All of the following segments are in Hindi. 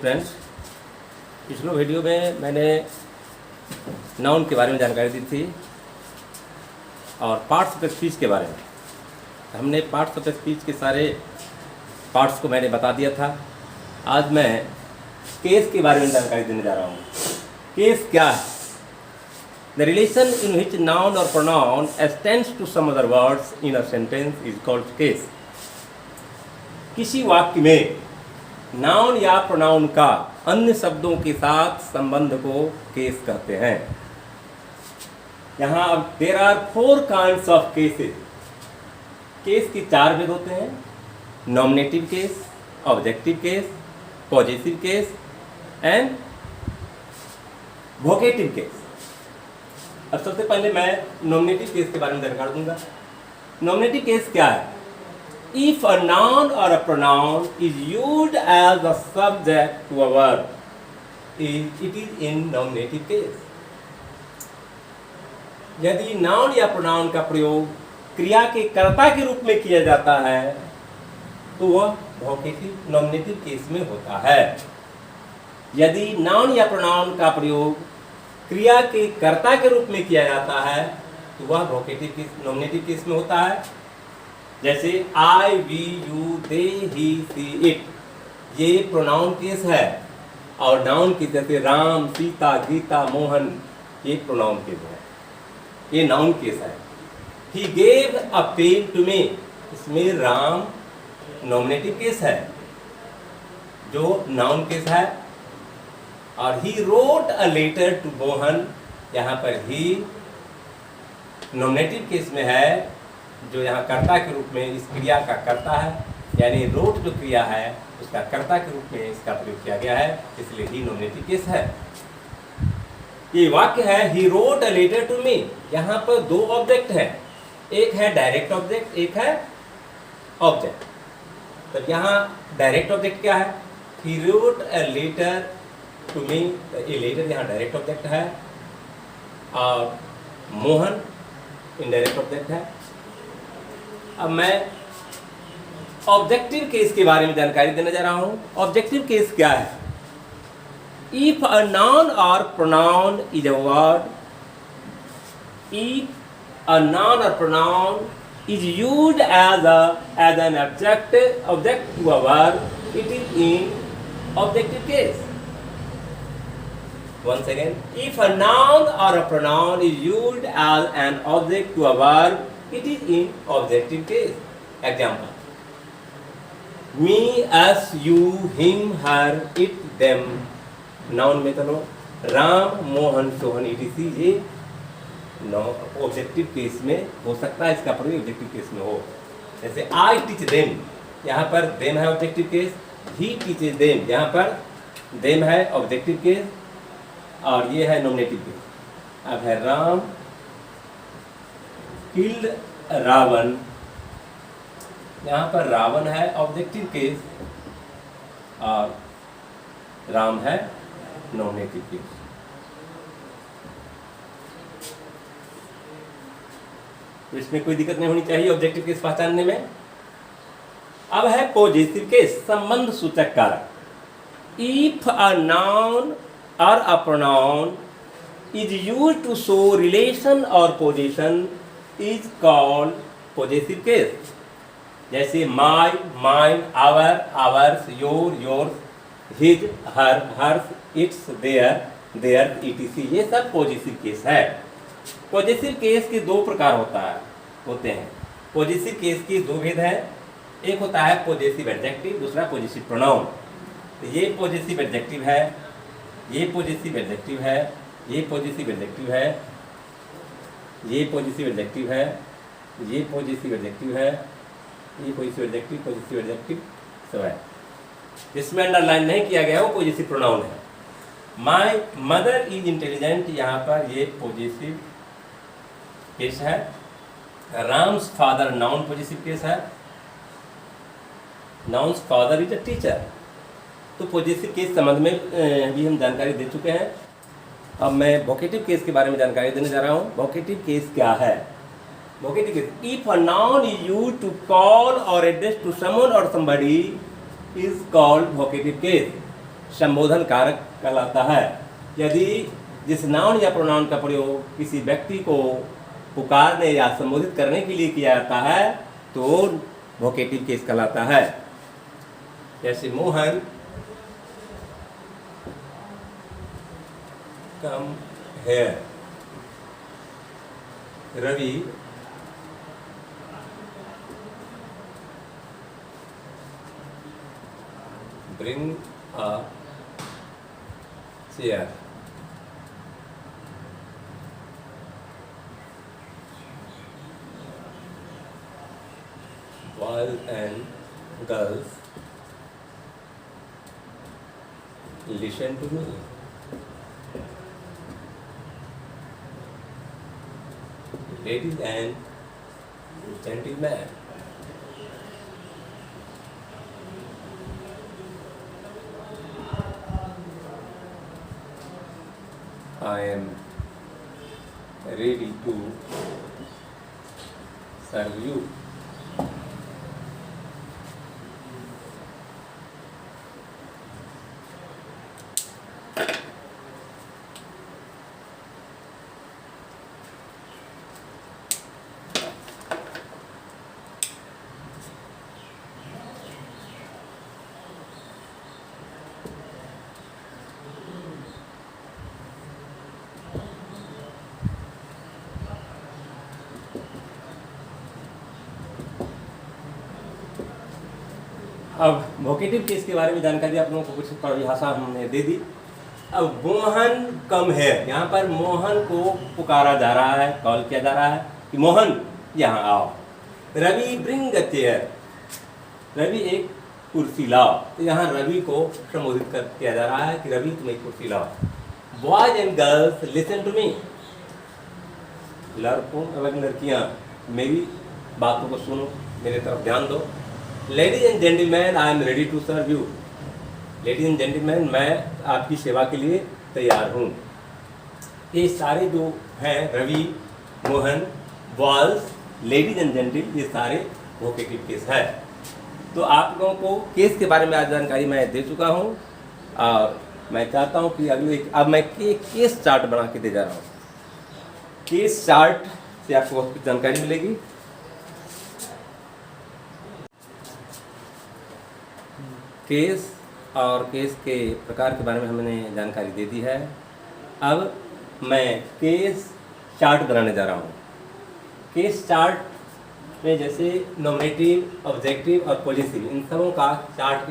स्टूडेंट्स, पिछले वीडियो में मैंने नाउन के बारे में जानकारी दी थी और पार्ट्स ऑफ स्पीच के बारे में। हमने पार्ट्स ऑफ स्पीच के सारे पार्ट्स को मैंने बता दिया था। आज मैं केस के बारे में जानकारी देने जा रहा हूँ। केस क्या है? The relation in which noun और pronoun extends to some other words in a sentence is called case. किसी वाक्य में नाउन या प्रोनाउन का अन्य शब्दों के साथ संबंध को केस कहते हैं। यहाँ अब there are 4 kinds of cases. Case के 4 भेद होते हैं: nominative case, objective case, positive case and vocative case. अब सबसे पहले मैं नॉमिनेटिव केस के बारे में जानकारी दूंगा। नॉमिनेटिव केस क्या है? If a noun or a pronoun is used as a subject to a verb, it is in nominative case. यदि नाउन या प्रोनाउन का प्रयोग क्रिया के कर्ता के रूप में किया जाता है तो वह वोकेटिव नॉमिनेटिव केस में होता है। यदि नाउन या प्रोनाउन का प्रयोग क्रिया के कर्ता के रूप में किया जाता है तो वह वोकेटिव केस नॉमिनेटिव केस में होता है। जैसे I, we, you, they, he, she, it, ये प्रोनाउन केस है। और नाउन केस जैसे राम, सीता, गीता, मोहन, ये प्रोनाउन केस है, ये नाउन केस है। He gave a pen to me, इसमें राम नॉमिनेटिव केस है जो नाउन केस है। और he wrote a letter to Mohan, यहाँ पर ही नॉमिनेटिव केस में है जो यहाँ कर्ता के रूप में इस क्रिया का कर्ता है, यानी रोट जो क्रिया है उसका कर्ता के रूप में इसका प्रयोग किया गया है, इसलिए ही नॉमिनेटिव केस है। ये वाक्य है he wrote a letter to me. यहाँ पर 2 ऑब्जेक्ट है, एक है डायरेक्ट ऑब्जेक्ट, एक है ऑब्जेक्ट। तो यहाँ डायरेक्ट ऑब्जेक्ट क्या है? He wrote a letter to me, ये लेटर यहाँ डायरेक्ट ऑब्जेक्ट है और मोहन इनडायरेक्ट ऑब्जेक्ट है। अब मैं ऑब्जेक्टिव केस के बारे में जानकारी देने जा रहा हूं। ऑब्जेक्टिव केस क्या है? इफ अ नाउन और pronoun is a word, if a noun और pronoun is used as an object to a verb, it is in objective case. Once again, if a noun or a pronoun is used as an object to a verb, it is in objective case. Example: me, us, you, him, her, it, them. Noun में चलो राम, मोहन, सोहन, etc. ये ऑब्जेक्टिव केस में हो सकता है, इसका प्रयोग ऑब्जेक्टिव केस में हो। जैसे I teach them, यहाँ पर them है objective case. He teaches them, यहाँ पर them है ऑब्जेक्टिव केस और ये है नॉमिनेटिव केस। अब है राम किल्ड रावण, यहाँ पर रावण है ऑब्जेक्टिव केस और राम है नॉमिनेटिव केस। तो इसमें कोई दिक्कत नहीं होनी चाहिए ऑब्जेक्टिव केस पहचानने में। अब है पॉजिटिव केस, संबंध सूचक कारक। If a noun or a pronoun is used to show relation or position is called possessive case. जैसे my, mine, our, ours, your, yours, his, her, hers, its, their, etc. ये सब possessive case है। possessive case के 2 प्रकार होते हैं। possessive case की 2 भेद हैं। एक होता है possessive adjective, दूसरा possessive pronoun। तो ये possessive adjective है, ये पॉजिटिव एडजेक्टिव है, ये पॉजिटिव एडजेक्टिव है, ये पॉजिटिव एडजेक्टिव है, ये पॉजिटिव एडजेक्टिव है, ये पॉजिटिव एडजेक्टिव सब है। इसमें अंडरलाइन नहीं किया गया वो पॉजिटिव प्रोनाउन है। माय मदर इज इंटेलिजेंट, यहाँ पर ये पॉजिटिव केस है। Ram's father noun positive case है। Noun's father is a teacher. तो पॉजिटिव केस संबंध में भी हम जानकारी दे चुके हैं। अब मैं वोकेटिव केस के बारे में जानकारी देने जा रहा हूँ। वोकेटिव केस क्या है? Vocative case, if a noun is used to call or address to someone or somebody is called vocative case. संबोधन कारक कहलाता है। यदि जिस नाउन या प्रोनाउन का प्रयोग किसी व्यक्ति को पुकारने या संबोधित करने के लिए किया जाता है तो वोकेटिव केस कहलाता है। जैसे Mohan come here, Ravi bring a chair, boys and girls listen to me. Ladies and gentlemen, I am ready to serve you. अब वोकेटिव केस के बारे में जानकारी आप लोगों को कुछ परिभाषा हमने दे दी। अब मोहन कम है, यहाँ पर मोहन को पुकारा जा रहा है, कॉल किया जा रहा है कि मोहन यहाँ आओ। Ravi bring a chair, Ravi एक कुर्सी लाओ, तो यहाँ रवि को संबोधित किया जा रहा है कि रवि तुम एक कुर्सी लाओ। Boys and girls listen to me, लड़कों एवं लड़कियाँ मेरी बातों को सुनो, मेरे तरफ ध्यान दो। Ladies and gentleman I am ready to serve you, ladies and gentleman मैं आपकी सेवा के लिए तैयार हूँ। ये सारे जो हैं Ravi, Mohan, boys, ladies and gentle, ये सारे वोकेटिव केस है। तो आप लोगों को केस के बारे में आज जानकारी मैं दे चुका हूँ और मैं चाहता हूँ कि अब मैं केस चार्ट बना के दे जा रहा हूँ। केस चार्ट से आपको बहुत कुछ जानकारी मिलेगी। केस और केस के प्रकार के बारे में हमने जानकारी दे दी है। अब मैं केस चार्ट बनाने जा रहा हूँ। केस चार्ट में जैसे नॉमिनेटिव, ऑब्जेक्टिव और पॉजिटिव, इन सबों का चार्ट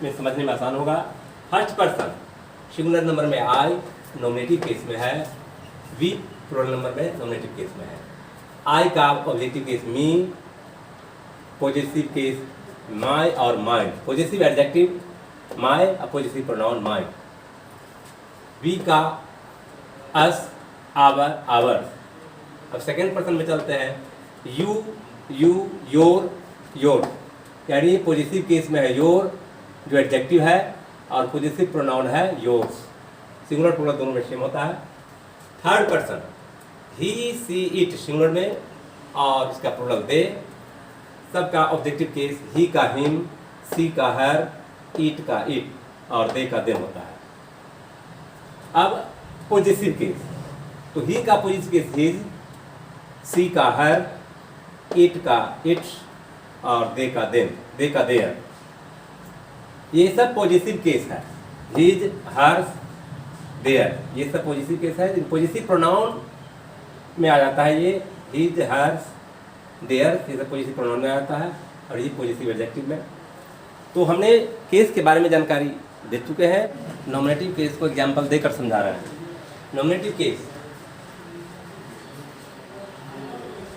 में समझने में आसान होगा। फर्स्ट पर्सन सिंगुलर नंबर में आई नॉमिनेटिव केस में है, वी प्लूरल नंबर में नॉमिनेटिव केस में है। आई का objective case me, positive case my और माइंड, पॉजिटिव एडजेक्टिव माई और पॉजिटिव प्रोनाउन माइंड। वी का अस, आवर, आवर्स। अब सेकेंड पर्सन में चलते हैं। यू, यू, योर, योर, यानी पॉजिटिव केस में है योर जो एडजेक्टिव है और पॉजिटिव प्रोनाउन है योर्स। सिंगुलर प्लूरल दोनों में सेम होता है। Third person he, she, it singular में और इसका प्लूरल दे। सबका ऑब्जेक्टिव केस ही का हिम, सी का हर, इट का इट और दे का देम होता है। अब पॉजिटिव केस, तो ही का पॉजिटिव केस हिज, सी का हर, इट का इट्स और दे का देम, दे का देयर। ये सब पॉजिटिव केस है। हिज, हर्स, देयर, ये सब पॉजिटिव केस है। पॉजिटिव प्रोनाउन में आ जाता है ये हिज, हर्स, देयर, ये सब पॉजिटिव प्रोनाउन में आता है और ये पॉजिटिव एडजेक्टिव में। तो हमने केस के बारे में जानकारी दे चुके हैं। नॉमिनेटिव केस को एग्जाम्पल देकर समझा रहे हैं। Nominative case,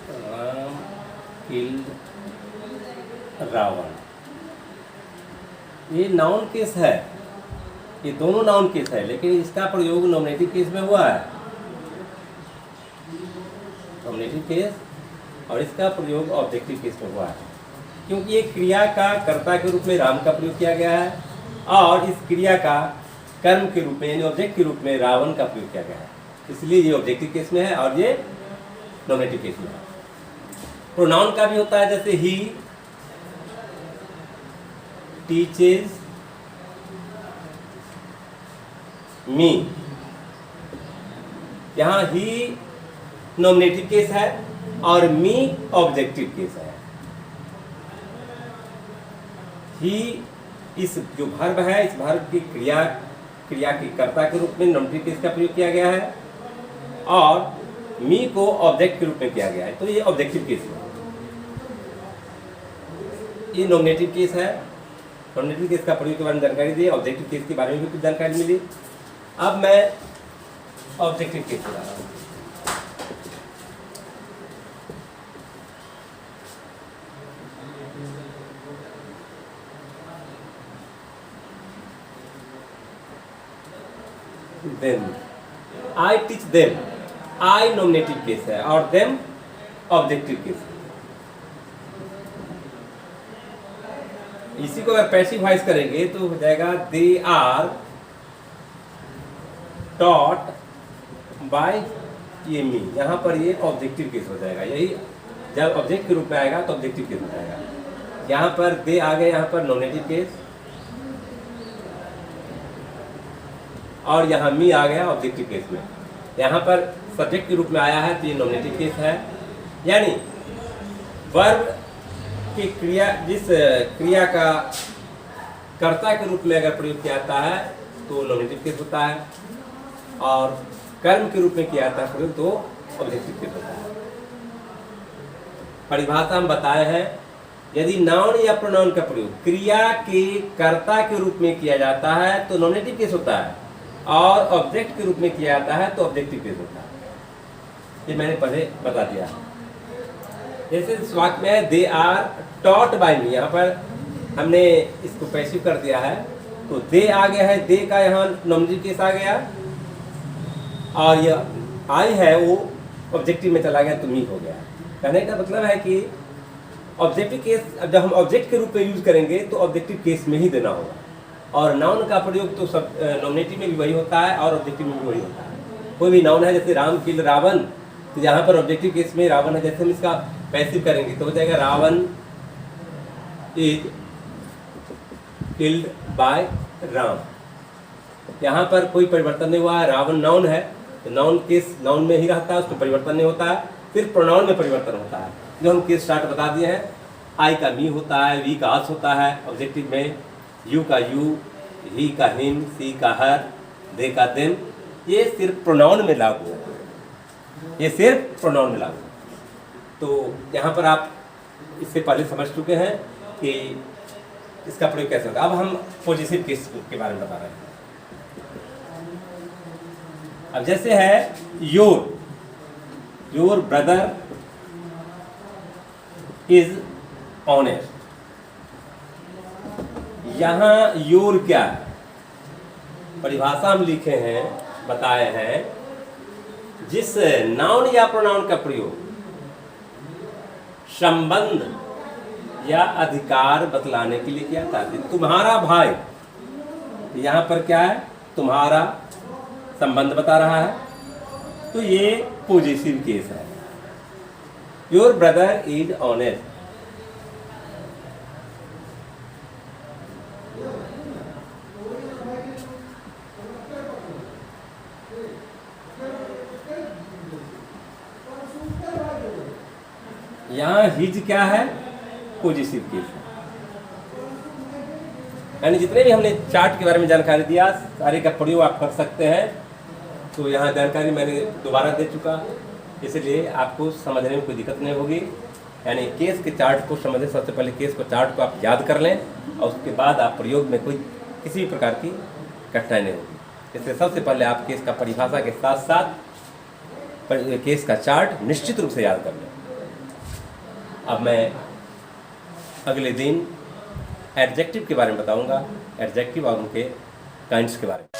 Ram killed Ravan, ये नाउन केस है, ये दोनों नाउन केस है, लेकिन इसका प्रयोग नॉमिनेटिव केस में हुआ है। नॉमिनेटिव केस और इसका प्रयोग ऑब्जेक्टिव केस में हुआ है, क्योंकि ये क्रिया का कर्ता के रूप में राम का प्रयोग किया गया है और इस क्रिया का कर्म के रूप में यानी ऑब्जेक्ट के रूप में रावण का प्रयोग किया गया है। इसलिए ये ऑब्जेक्टिव केस में है और ये नॉमिनेटिव केस में है। प्रोनाउन का भी होता है, जैसे ही टीचेज मी, यहाँ ही नॉमिनेटिव केस है और मी ऑब्जेक्टिव केस है। ही इस जो वर्ब है, इस वर्ब की क्रिया के कर्ता के रूप में नॉमिनेटिव केस का प्रयोग किया गया है और मी को ऑब्जेक्ट के रूप में किया गया है, तो ये ऑब्जेक्टिव केस है। ये नॉमिनेटिव केस है। नॉमिनेटिव केस का प्रयोग के बारे में जानकारी दी, ऑब्जेक्टिव केस के बारे में भी कुछ जानकारी मिली। अब मैं ऑब्जेक्टिव केस बता रहा हूँ। Them, I teach them, I nominative case है और them ऑब्जेक्टिव केस है। इसी को अगर पैसिव वॉइस करेंगे तो हो जाएगा दे आर टॉट बाय ये मी। यहाँ पर ये ऑब्जेक्टिव केस हो जाएगा। यही जब ऑब्जेक्ट के रूप में आएगा तो ऑब्जेक्टिव केस हो जाएगा। यहाँ पर दे आ गए, यहाँ पर नॉमिनेटिव केस और यहाँ मी आ गया ऑब्जेक्टिव केस में। यहाँ पर सब्जेक्ट के रूप में आया है तो ये नॉमिनेटिव केस है। यानी वर्ब की क्रिया, जिस क्रिया का कर्ता के रूप में अगर प्रयोग किया जाता है तो नॉमिनेटिव केस होता है और कर्म के रूप में किया जाता है प्रयोग तो ऑब्जेक्टिव केस होता है। परिभाषा हम बताए हैं, यदि नाउन या प्रोनाउन का प्रयोग क्रिया के कर्ता के रूप में किया जाता है तो नॉमिनेटिव केस होता है और ऑब्जेक्ट के रूप में किया जाता है तो ऑब्जेक्टिव केस होता है। ये मैंने पहले बता दिया। जैसे इस वाक्य में है दे आर टॉट बाय मी, यहाँ पर हमने इसको पैसिव कर दिया है तो दे आ गया है, दे का यहाँ नॉमिनेटिव केस आ गया और ये आई है वो ऑब्जेक्टिव में चला गया तो मी हो गया। कहने का मतलब है कि ऑब्जेक्टिव केस जब हम ऑब्जेक्ट के रूप में यूज करेंगे तो ऑब्जेक्टिव केस में ही देना होगा और नाउन का प्रयोग तो सब नॉमिनेटिव में भी वही होता है और ऑब्जेक्टिव में भी वही होता है। कोई भी नाउन है जैसे राम किल रावण, तो यहाँ पर ऑब्जेक्टिव केस में रावण है। जैसे हम इसका पैसिव करेंगे तो हो जाएगा Ravan is killed by Ram. यहाँ पर कोई परिवर्तन नहीं हुआ है, रावण नाउन है तो नाउन केस नाउन में ही रहता है, उसमें परिवर्तन नहीं होता है। फिर प्रोनाउन में परिवर्तन होता है, जो हम केस स्टार्ट बता दिए हैं। आई का मी होता है, वी का अस होता है ऑब्जेक्टिव में, यू का यू, ही का हिम, सी का हर, दे का देम। ये सिर्फ प्रोनाउन में लागू है, ये सिर्फ प्रोनाउन में लागू है। तो यहाँ पर आप इससे पहले समझ चुके हैं कि इसका प्रयोग कैसे होता है। अब हम पॉजिटिव केस के बारे में बता रहे हैं। अब जैसे है योर ब्रदर इज ऑनेस्ट, यहाँ योर क्या है, परिभाषा हम लिखे हैं, बताए हैं, जिस नाउन या प्रोनाउन का प्रयोग संबंध या अधिकार बतलाने के लिए किया जाता है। तुम्हारा भाई, यहाँ पर क्या है, तुम्हारा संबंध बता रहा है तो ये पॉजिटिव केस है। योर ब्रदर इज ऑनेस्ट, यहाँ हिज क्या है, पॉजिटिव केस है। यानी जितने भी हमने चार्ट के बारे में जानकारी दिया सारे का प्रयोग आप कर सकते हैं। तो यहाँ जानकारी मैंने दोबारा दे चुका, इसलिए आपको समझने में कोई दिक्कत नहीं होगी। यानी केस के चार्ट को समझने सबसे पहले केस को चार्ट को आप याद कर लें और उसके बाद आप प्रयोग में कोई किसी भी प्रकार की कठिनाई नहीं होगी। इसलिए सबसे पहले आप केस का परिभाषा के साथ साथ केस का चार्ट निश्चित रूप से याद कर लें। अब मैं अगले दिन एडजेक्टिव के बारे में बताऊंगा, एडजेक्टिव और उनके काइंड्स के बारे में।